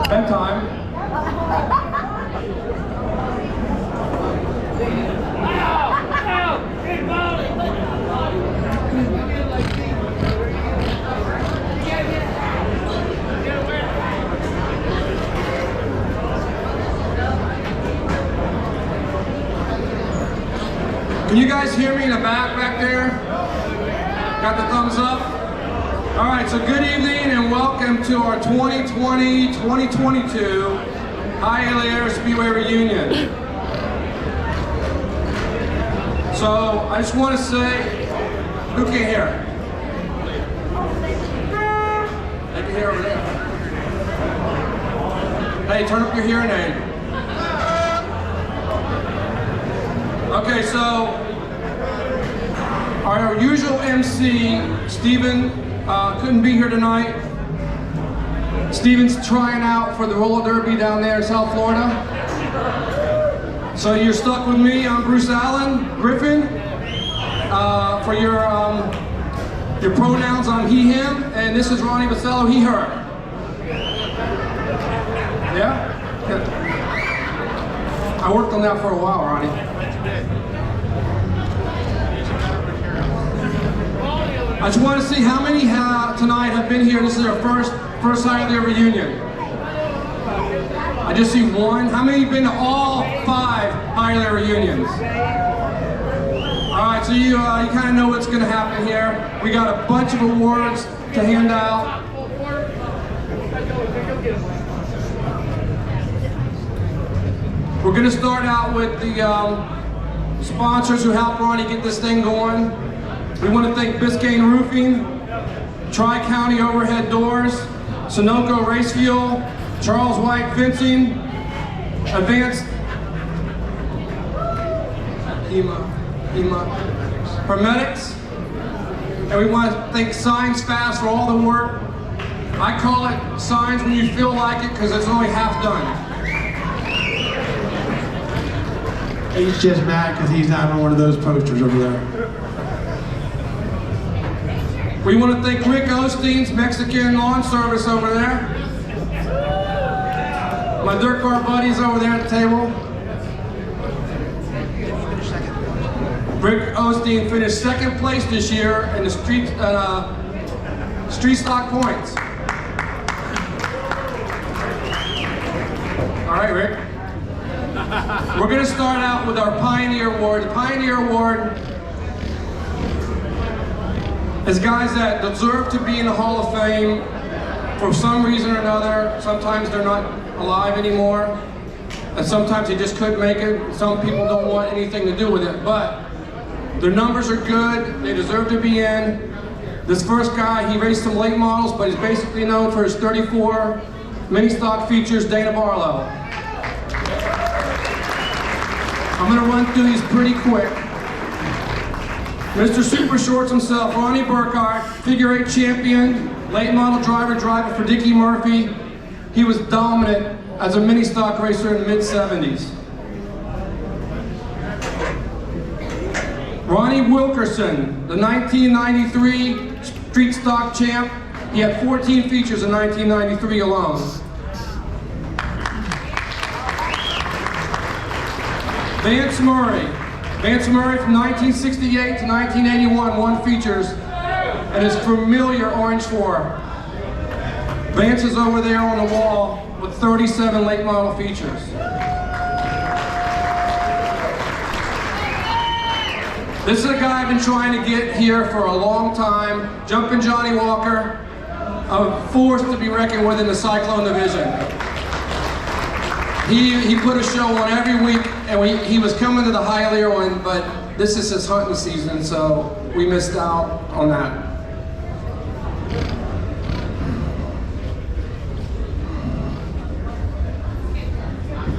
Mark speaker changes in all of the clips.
Speaker 1: Bedtime. Can you guys hear me in the back there? Got the thumbs up? All right, so good evening and welcome to our 2020-2022 Hialeah Speedway reunion. So I just want to say, who can hear? They can hear over there. Hey, turn up your hearing aid. Okay, so our usual MC, Steven, couldn't be here tonight. Steven's trying out for the roller derby down there in South Florida. So you're stuck with me. I'm Bruce Allen Griffin. For your pronouns, I'm he, him, and this is Ronnie Basello, he, her. Yeah? I worked on that for a while, Ronnie. I just want to see how many tonight have been here. This is our first Hialeah reunion. I just see one. How many have been to all 5 Hialeah reunions? All right, so you kind of know what's going to happen here. We got a bunch of awards to hand out. We're going to start out with the sponsors who helped Ronnie get this thing going. We want to thank Biscayne Roofing, Tri-County Overhead Doors, Sunoco Race Fuel, Charles White Fencing, Advanced Hermetics, and we want to thank Signs Fast for all the work. I call it signs when you feel like it because it's only half done.
Speaker 2: He's just mad because he's not on one of those posters over there.
Speaker 1: We want to thank Rick Osteen's Mexican Lawn Service over there. My dirt car buddies over there at the table. Rick Osteen finished 2nd place this year in the street stock points. All right, Rick. We're going to start out with our Pioneer Award. The Pioneer Award is guys that deserve to be in the Hall of Fame for some reason or another. Sometimes they're not alive anymore, and sometimes they just couldn't make it. Some people don't want anything to do with it, but their numbers are good. They deserve to be in. This first guy, he raced some late models, but he's basically known for his 34 mini stock features, Dana Barlow. I'm going to run through these pretty quick. Mr. Super Shorts himself, Ronnie Burkhart, figure 8 champion, late model driver for Dickie Murphy. He was dominant as a mini stock racer in the mid-70s. Ronnie Wilkerson, the 1993 street stock champ. He had 14 features in 1993 alone. Vance Murray. Vance Murray from 1968 to 1981 won features and his familiar orange 4. Vance is over there on the wall with 37 late model features. This is a guy I've been trying to get here for a long time. Jumpin' Johnny Walker, a force to be reckoned with in the Cyclone division. He put a show on every week, and he was coming to the Hialeah one, but this is his hunting season, so we missed out on that.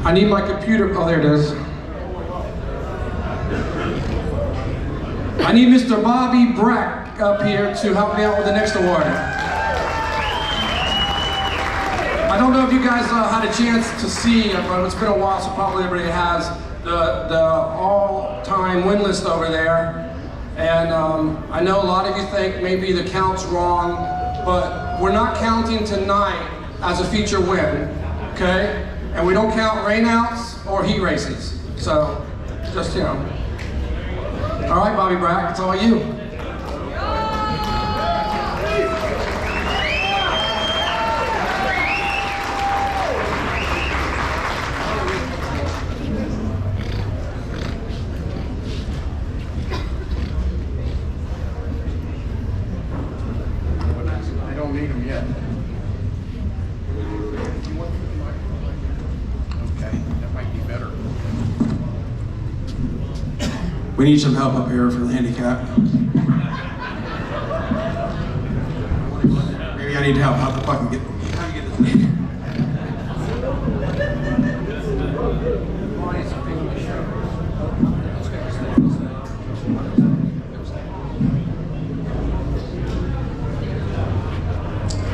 Speaker 1: I need my computer. Oh, there it is. I need Mr. Bobby Brack up here to help me out with the next award. I don't know if you guys had a chance to see, but it's been a while, so probably everybody has the all-time win list over there. And I know a lot of you think maybe the count's wrong, but we're not counting tonight as a feature win. okay? And we don't count rainouts or heat races. So, just, you know. All right, Bobby Brack, it's all you.
Speaker 3: I don't need them yet. Okay, that might be better.
Speaker 2: We need some help up here for the handicap. Maybe I need help. How the fuck get this thing?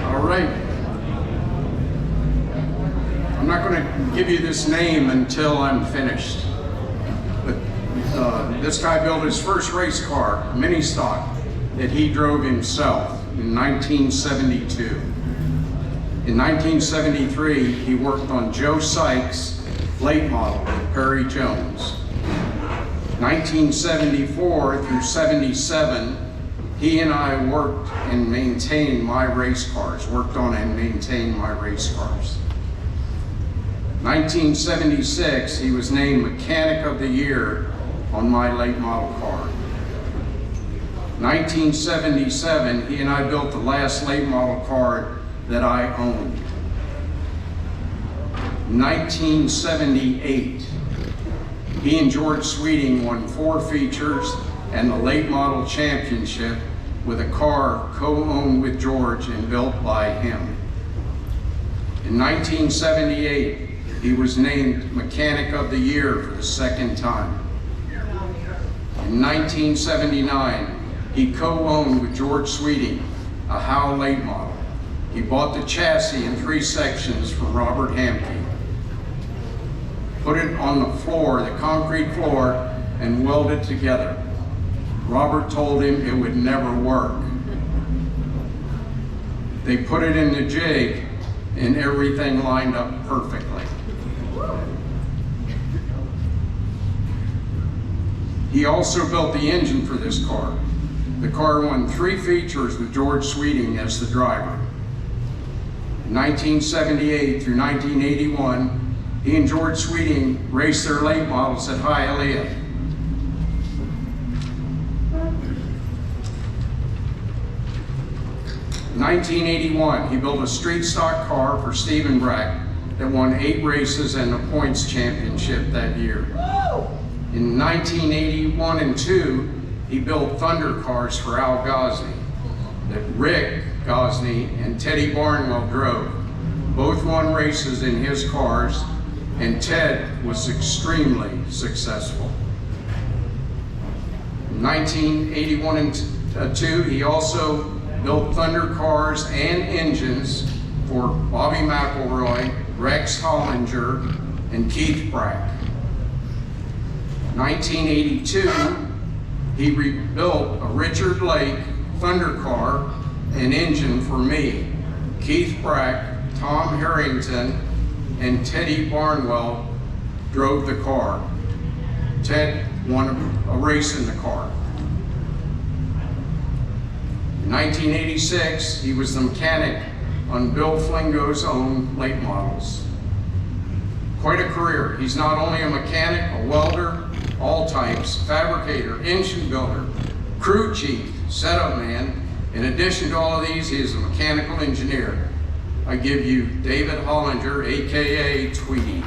Speaker 3: All right. I'm not going to give you this name until I'm finished. But this guy built his first race car, a mini stock, that he drove himself in 1972. In 1973, he worked on Joe Sykes' late model with Perry Jones. 1974 through 77, he and I worked and maintained my race cars, worked on and maintained my race cars. 1976, he was named Mechanic of the Year on my late model car. 1977, he and I built the last late model car that I owned. 1978, he and George Sweeting won 4 features and the late model championship with a car co-owned with George and built by him. In 1978, he was named Mechanic of the Year for the 2nd time. In 1979, he co-owned with George Sweeting a Howe late model. He bought the chassis in 3 sections from Robert Hamke, put it on the floor, the concrete floor, and welded it together. Robert told him it would never work. They put it in the jig and everything lined up perfectly. He also built the engine for this car. The car won 3 features with George Sweeting as the driver. In 1978 through 1981, he and George Sweeting raced their late models at Hialeah. In 1981, he built a street stock car for Stephen Brack that won 8 races and a points championship that year. In 1981 and 2, he built Thunder cars for Al Gosney that Rick Gosney and Teddy Barnwell drove. Both won races in his cars, and Ted was extremely successful. In 1981 and 2, he also built Thunder cars and engines for Bobby McElroy, Rex Hollinger, and Keith Brack. 1982, he rebuilt a Richard Lake Thunder car and engine for me, Keith Brack, Tom Harrington, and Teddy Barnwell drove the car. Ted won a race in the car. In 1986, he was the mechanic on Bill Flingo's own late models. Quite a career. He's not only a mechanic, a welder, all types, fabricator, engine builder, crew chief, setup man. In addition to all of these, he is a mechanical engineer. I give you David Hollinger, AKA Tweety.